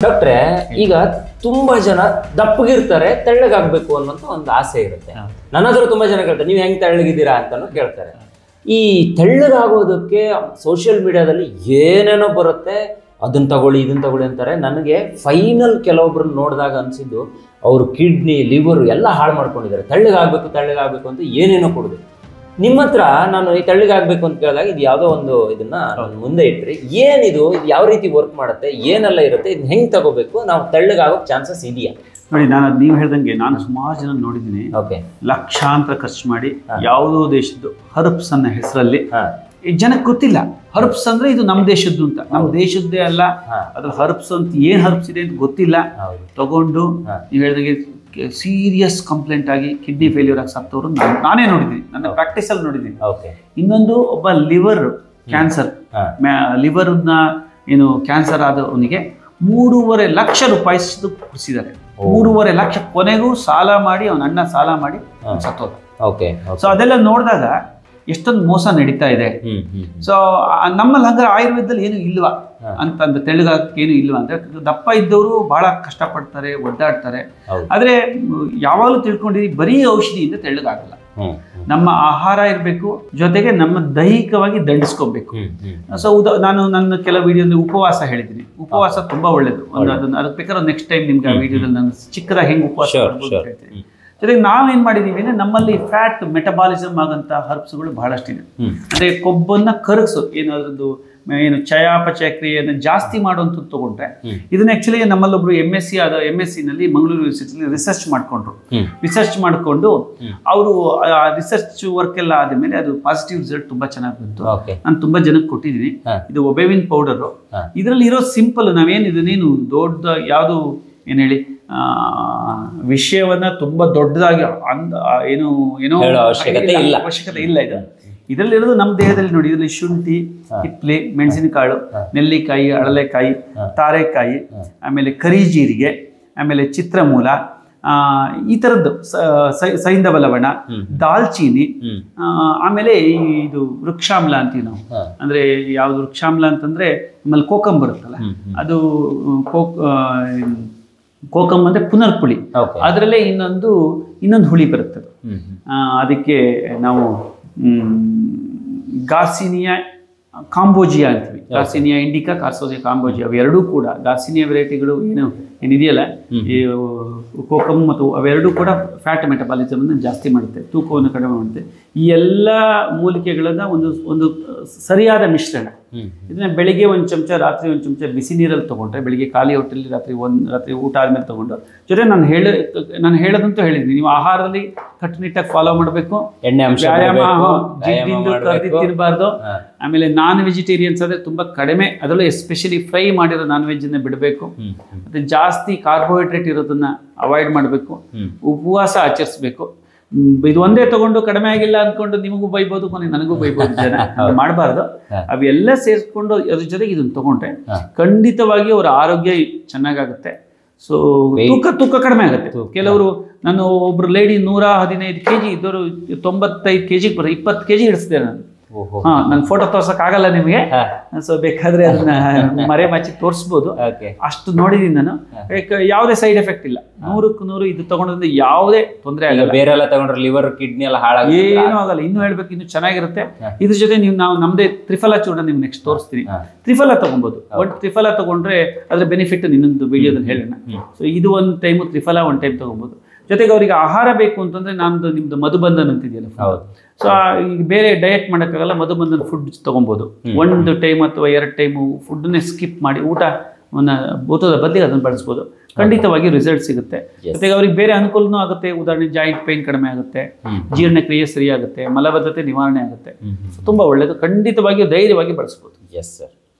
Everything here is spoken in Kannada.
ಡಾಕ್ಟ್ರೆ, ಈಗ ತುಂಬಾ ಜನ ದಪ್ಪಗಿರ್ತಾರೆ, ತೆಳ್ಳಗಾಗ್ಬೇಕು ಅನ್ನೋಂತ ಒಂದು ಆಸೆ ಇರುತ್ತೆ. ನನ್ನ ಹತ್ರ ತುಂಬಾ ಜನ ಕೇಳ್ತಾರೆ, ನೀವು ಹೆಂಗ್ ತೆಳ್ಳಗಿದ್ದೀರಾ ಅಂತಾನು ಕೇಳ್ತಾರೆ. ಈ ತೆಳ್ಳಗಾಗೋದಕ್ಕೆ ಸೋಷಿಯಲ್ ಮೀಡಿಯಾದಲ್ಲಿ ಏನೇನೋ ಬರುತ್ತೆ, ಅದನ್ನ ತಗೊಳ್ಳಿ ಇದನ್ನ ತಗೊಳ್ಳಿ ಅಂತಾರೆ. ನನಗೆ ಫೈನಲ್ ಕೆಲವೊಬ್ರನ್ನ ನೋಡಿದಾಗ ಅನ್ಸಿದ್ದು ಅವರು ಕಿಡ್ನಿ, ಲಿವರ್ ಎಲ್ಲ ಹಾಳು ಮಾಡ್ಕೊಂಡಿದ್ದಾರೆ. ತೆಳ್ಳಗಾಗಬೇಕು ಅಂತ ಏನೇನೋ ಕೊಡುದು. ನಿಮ್ಮ ಹತ್ರ ನಾನು ಈ ತೆಳ್ಳಗಾಗಬೇಕು ಅಂತ ಕೇಳಿದಾಗ ಇದು ಯಾವುದೋ ಒಂದು ಇದನ್ನ ಮುಂದೆ ಇಟ್ರಿ, ಏನಿದು, ಇದು ಯಾವ ರೀತಿ ವರ್ಕ್ ಮಾಡುತ್ತೆ, ಏನೆಲ್ಲ ಇರುತ್ತೆ, ಇದನ್ನ ಹೆಂಗ್ ತಗೋಬೇಕು, ನಾವು ತೆಳ್ಳಗಾಗೋ ಚಾನ್ಸಸ್ ಇದೆಯಾ? ನೋಡಿ, ನೀವು ಹೇಳ್ದಂಗೆ ನಾನು ಸುಮಾರು ಜನ ನೋಡಿದ್ದೀನಿ. ಲಕ್ಷಾಂತರ ಖರ್ಚು ಮಾಡಿ ಯಾವುದೋ ದೇಶದ್ದು ಹರ್ಬ್ಸ್ ಅನ್ನೋ ಹೆಸರಲ್ಲಿ ಜನಕ್ಕೆ ಗೊತ್ತಿಲ್ಲ. ಹರ್ಬ್ಸ್ ಅಂದ್ರೆ ಇದು ನಮ್ಮ ದೇಶದ್ದು ಅಂತ, ನಮ್ಮ ದೇಶದ್ದೇ ಅಲ್ಲ, ಅದ್ರ ಹರ್ಬ್ಸ್ ಅಂತ ಏನ್ ಹರ್ಬ್ಸ್ ಇದೆ ಅಂತ ಗೊತ್ತಿಲ್ಲ. ತಗೊಂಡು ನೀವು ಹೇಳಿದಂಗೆ ಸೀರಿಯಸ್ ಕಂಪ್ಲೇಂಟ್ ಆಗಿ ಕಿಡ್ನಿ ಫೇಲ್ಯೂರ್ ಆಗಿ ಸತ್ತವರು ನಾನೇ ನೋಡಿದ್ದೀನಿ, ನನ್ನ ಪ್ರಾಕ್ಟೀಸ್ ಅಲ್ಲಿ ನೋಡಿದ್ದೀನಿ. ಇನ್ನೊಂದು ಒಬ್ಬ ಲಿವರ್ ಕ್ಯಾನ್ಸರ್, ಲಿವರ್ನ ಏನು ಕ್ಯಾನ್ಸರ್ ಆದವನಿಗೆ 3.5 ಲಕ್ಷ ರೂಪಾಯಿ ಕೊಡಿಸಿದ್ದಾರೆ. 3.5 ಲಕ್ಷ ಕೊನೆಗೂ ಸಾಲ ಮಾಡಿ, ಅವನ ಅಣ್ಣ ಸಾಲ ಮಾಡಿ ಸತ್ತೋದ. ಸೊ ಅದೆಲ್ಲ ನೋಡಿದಾಗ ಎಷ್ಟೊಂದು ಮೋಸ ನಡೀತಾ ಇದೆ. ಸೊ ನಮ್ಮಲ್ಲಿ ಹಂಗಾರೆ ಆಯುರ್ವೇದದಲ್ಲಿ ಏನು ಇಲ್ವಾ ಅಂತಂದ್ರೆ, ತೆಳ್ಳಗಾಗಕ್ಕೆ ಏನು ಇಲ್ವಾ ಅಂದ್ರೆ, ದಪ್ಪ ಇದ್ದವರು ಬಹಳ ಕಷ್ಟಪಡ್ತಾರೆ, ಒದ್ದಾಡ್ತಾರೆ. ಆದ್ರೆ ಯಾವಾಗಲೂ ತಿಳ್ಕೊಂಡಿದ್ದೀವಿ, ಬರೀ ಔಷಧಿಯಿಂದ ತೆಳ್ಳಗಾಗಲ್ಲ. ನಮ್ಮ ಆಹಾರ ಇರಬೇಕು, ಜೊತೆಗೆ ನಮ್ಮ ದೈಹಿಕವಾಗಿ ದಂಡಿಸ್ಕೋಬೇಕು. ಸೊ ನಾನು ನನ್ನ ಕೆಲವು ವಿಡಿಯೋದಲ್ಲಿ ಉಪವಾಸ ಹೇಳಿದ್ದೀನಿ. ಉಪವಾಸ ತುಂಬಾ ಒಳ್ಳೇದು. ಅದಕ್ಕೆ ಬೇಕಾದ್ರೆ ನೆಕ್ಸ್ಟ್ ಟೈಮ್ ನಿಮ್ಗೆ ಆ ವಿಡಿಯೋದಲ್ಲಿ ನಾನು ಚಿಕ್ಕದಾಗಿ ಹೆಂಗೆ ಉಪವಾಸ ಹೇಳ್ತೀನಿ. ಜೊತೆಗೆ ನಾವೇನ್ ಮಾಡಿದೀವಿ ಅಂದ್ರೆ, ನಮ್ಮಲ್ಲಿ ಫ್ಯಾಟ್ ಮೆಟಬಾಲಿಸಮ್ ಆಗಂತ ಹರ್ಬ್ಸ್ಗಳು ಬಹಳಷ್ಟಿದೆ. ಅಂದ್ರೆ ಕೊಬ್ಬನ್ನ ಕರಗಿಸು, ಏನು ಚಯಾಪಚಯ ಕ್ರಿಯೆಯನ್ನು ಜಾಸ್ತಿ ಮಾಡುವಂಥದ್ದು ತಗೊಂಡ್ರೆ, ಇದನ್ನ ಆಕ್ಚುಲಿ ನಮ್ಮಲ್ಲೊಬ್ರು MSc ನಲ್ಲಿ ಮಂಗಳೂರು ಯೂನಿವರ್ಸಿಟಿಲಿ ರಿಸರ್ಚ್ ಮಾಡ್ಕೊಂಡು ಅವರು ರಿಸರ್ಚ್ ವರ್ಕ್ ಎಲ್ಲ ಆದ್ಮೇಲೆ ಅದು ಪಾಸಿಟಿವ್ ರಿಸಲ್ಟ್ ತುಂಬಾ ಚೆನ್ನಾಗಿ ಬಂತು. ನಾನು ತುಂಬಾ ಜನಕ್ಕೆ ಕೊಟ್ಟಿದ್ದೀನಿ. ಇದು ಒಬೆವಿನ್ ಪೌಡರ್. ಇದರಲ್ಲಿ ಇರೋ ಸಿಂಪಲ್, ನಾವೇನಿದನ್ನೇನು ದೊಡ್ಡ ಯಾವುದು ಏನ್ ಹೇಳಿ ವಿಷಯವನ್ನ ತುಂಬಾ ದೊಡ್ಡದಾಗಿ ಏನೋ ಅವಶ್ಯಕತೆ ಇಲ್ಲ. ಇದರಲ್ಲಿರೋದು ನಮ್ಮ ದೇಹದಲ್ಲಿ ನೋಡಿ, ಇದರಲ್ಲಿ ಶುಂಠಿ, ಹಿಪ್ಲೆ, ಮೆಣಸಿನಕಾಳು, ನೆಲ್ಲಿಕಾಯಿ, ಅಳಲೆಕಾಯಿ, ತಾರೆಕಾಯಿ, ಆಮೇಲೆ ಕರಿ ಜೀರಿಗೆ, ಆಮೇಲೆ ಚಿತ್ರಮೂಲ, ಈ ತರದ್ದು ಸೈಂಧವ ಲವಣ, ದಾಲ್ಚೀನಿ, ಆಮೇಲೆ ಇದು ವೃಕ್ಷಾಮ್ಲ ಅಂತೀವಿ ನಾವು. ಅಂದ್ರೆ ಯಾವ್ದು ವೃಕ್ಷಾಮ್ಲ ಅಂತಂದ್ರೆ, ನಮ್ಮಲ್ಲಿ ಕೋಕಂ ಬರುತ್ತಲ್ಲ, ಅದು ಕೋಕಂ ಅಂದ್ರೆ ಪುನರ್ಪುಳಿ. ಅದರಲ್ಲೇ ಇನ್ನೊಂದು ಹುಳಿ ಬರುತ್ತದೆ. ಅದಕ್ಕೆ ನಾವು ಗಾರ್ಸಿನಿಯಾ ಕಾಂಬೋಜಿಯಾ ಅಂತೀವಿ. ಗಾರ್ಸಿನಿಯಾ ಇಂಡಿಕಾ, ಕಾರ್ಸೋಜಿಯಾ ಕಾಂಬೋಜಿಯಾ, ಅವೆರಡೂ ಕೂಡ ಗಾರ್ಸಿನಿಯಾ ವೆರೈಟಿಗಳು ಏನಿದೆಯಲ್ಲ, ಈ ಕೋಕಮ್ ಮತ್ತು ಅವೆರಡೂ ಕೂಡ ಫ್ಯಾಟ್ ಮೆಟಬಾಲಿಸಮ್ ಅನ್ನು ಜಾಸ್ತಿ ಮಾಡುತ್ತೆ, ತೂಕವನ್ನು ಕಡಿಮೆ ಮಾಡುತ್ತೆ. ಈ ಎಲ್ಲ ಮೂಲಿಕೆಗಳನ್ನ ಒಂದು ಸರಿಯಾದ ಮಿಶ್ರಣ. ಇದನ್ನ ಬೆಳಿಗ್ಗೆ 1 ಚಮಚ, ರಾತ್ರಿ 1 ಚಮಚ ಬಿಸಿ ನೀರಲ್ಲಿ ತಗೊಂಡ್ರೆ, ಬೆಳಿಗ್ಗೆ ಖಾಲಿ ಹೊಟ್ಟೆಲಿ ರಾತ್ರಿ ಊಟ ಆದ್ಮೇಲೆ ತಗೊಂಡು, ಜೊತೆ ನಾನು ಹೇಳೋದಂತೂ ಹೇಳಿದ್ದೀನಿ, ನೀವು ಆಹಾರದಲ್ಲಿ ಕಟ್ಟುನಿಟ್ಟಾಗಿ ಫಾಲೋ ಮಾಡಬೇಕು. ವ್ಯಾಯಾಮ ತಿನ್ನಬಾರ್ದು. ಆಮೇಲೆ ನಾನ್ ವೆಜಿಟೇರಿಯನ್ಸ್ ಆದ್ರೆ ತುಂಬಾ ಕಡಿಮೆ, ಅದರಲ್ಲೂ ಎಸ್ಪೆಷಲಿ ಫ್ರೈ ಮಾಡಿರೋ ನಾನ್ ವೆಜ್ ಅನ್ನ ಬಿಡಬೇಕು. ಮತ್ತೆ ಜಾಸ್ತಿ ಕಾರ್ಬೋಹೈಡ್ರೇಟ್ ಇರೋದನ್ನ ಅವಾಯ್ಡ್ ಮಾಡಬೇಕು. ಉಪವಾಸ ಆಚರಿಸಬೇಕು. ಇದು ಒಂದೇ ತಗೊಂಡು ಕಡಿಮೆ ಆಗಿಲ್ಲ ಅನ್ಕೊಂಡು ನಿಮಗೂ ಬೈಬೋದು, ಕೊನೆ ನನಗೂ ಬೈಬೋದು. ಜನ ಮಾಡಬಾರ್ದು. ಅವೆಲ್ಲ ಸೇರಿಸ್ಕೊಂಡು ಅದ್ರ ಜೊತೆಗೆ ಇದನ್ನ ತಗೊಂಡ್ರೆ ಖಂಡಿತವಾಗಿ ಅವರ ಆರೋಗ್ಯ ಚೆನ್ನಾಗಾಗುತ್ತೆ. ಸೊ ತೂಕ ಕಡಿಮೆ ಆಗುತ್ತೆ. ಕೆಲವರು, ನಾನು ಒಬ್ರು ಲೇಡಿ 115 kg ಇದ್ದವರು 95 kg 20 kg ಇಳಿಸಿದೆ ನಾನು. ನನ್ ಫೋಟೋ ತೋರ್ಸಕ್ ಆಗಲ್ಲ ನಿಮ್ಗೆ, ಸೊ ಬೇಕಾದ್ರೆ ಅದನ್ನ ಮರೆ ಮಚ್ಚಿ ತೋರಿಸ್ಬೋದು. ಅಷ್ಟು ನೋಡಿದೀನಿ ನಾನು. ಯಾವುದೇ ಸೈಡ್ ಎಫೆಕ್ಟ್ ಇಲ್ಲ. 100ಕ್ಕೆ 100 ಇದು ತಗೊಂಡ್ರೆ ಯಾವುದೇ ತೊಂದರೆ ಆಗಲ್ಲ. ಬೇರೆಲ್ಲ ತಗೊಂಡ್ರೆ ಲಿವರ್, ಕಿಡ್ನಿ ಎಲ್ಲ ಹಾಳಾಗ ಏನೂ ಆಗಲ್ಲ. ಇನ್ನೂ ಹೇಳ್ಬೇಕು, ಇನ್ನೂ ಚೆನ್ನಾಗಿರುತ್ತೆ. ಇದ್ರ ಜೊತೆ ನಾವು ನಮ್ದೇ ತ್ರಿಫಲ ಚೂರ್ಣ ನಿಮ್ಗೆ ನೆಕ್ಸ್ಟ್ ತೋರಿಸ್ತೀನಿ. ತ್ರಿಫಲ ತಗೊಬಹುದು. ತ್ರಿಫಲ ತಗೊಂಡ್ರೆ ಅದ್ರ ಬೆನಿಫಿಟ್ ಇನ್ನೊಂದು ವಿಡಿಯೋದಲ್ಲಿ ಹೇಳೋಣ. ಸೊ ಇದು ಒಂದು ಟೈಮು ತ್ರಿಫಲ, ಒಂದು ಟೈಮ್ ತಗೊಬಹುದು. ಜೊತೆಗೆ ಅವರಿಗೆ ಆಹಾರ ಬೇಕು ಅಂತಂದ್ರೆ ನಿಮ್ದು ಮಧುಬಂಧನ್ ಅಂತಿದೆಯಲ್ಲ. ಸೊ ಈಗ ಬೇರೆ ಡಯಟ್ ಮಾಡೋಕ್ಕಾಗಲ್ಲ, ಮಧುಬಂಧನ್ ಫುಡ್ ತಗೊಬೋದು. 1 ಟೈಮ್ ಅಥವಾ 2 ಟೈಮು ಫುಡ್ನೇ ಸ್ಕಿಪ್ ಮಾಡಿ ಊಟದ ಬದಲಿಗೆ ಅದನ್ನು ಬಳಸ್ಬೋದು. ಖಂಡಿತವಾಗಿ ರಿಸಲ್ಟ್ ಸಿಗುತ್ತೆ. ಜೊತೆಗೆ ಅವ್ರಿಗೆ ಬೇರೆ ಅನುಕೂಲನೂ ಆಗುತ್ತೆ. ಉದಾಹರಣೆ ಜಾಯಿಂಟ್ ಪೈನ್ ಕಡಿಮೆ ಆಗುತ್ತೆ, ಜೀರ್ಣಕ್ರಿಯೆ ಸರಿಯಾಗುತ್ತೆ, ಮಲಬದ್ಧತೆ ನಿವಾರಣೆ ಆಗುತ್ತೆ. ತುಂಬಾ ಒಳ್ಳೇದು. ಖಂಡಿತವಾಗಿ ಧೈರ್ಯವಾಗಿ ಬಳಸ್ಬೋದು. Yes sir.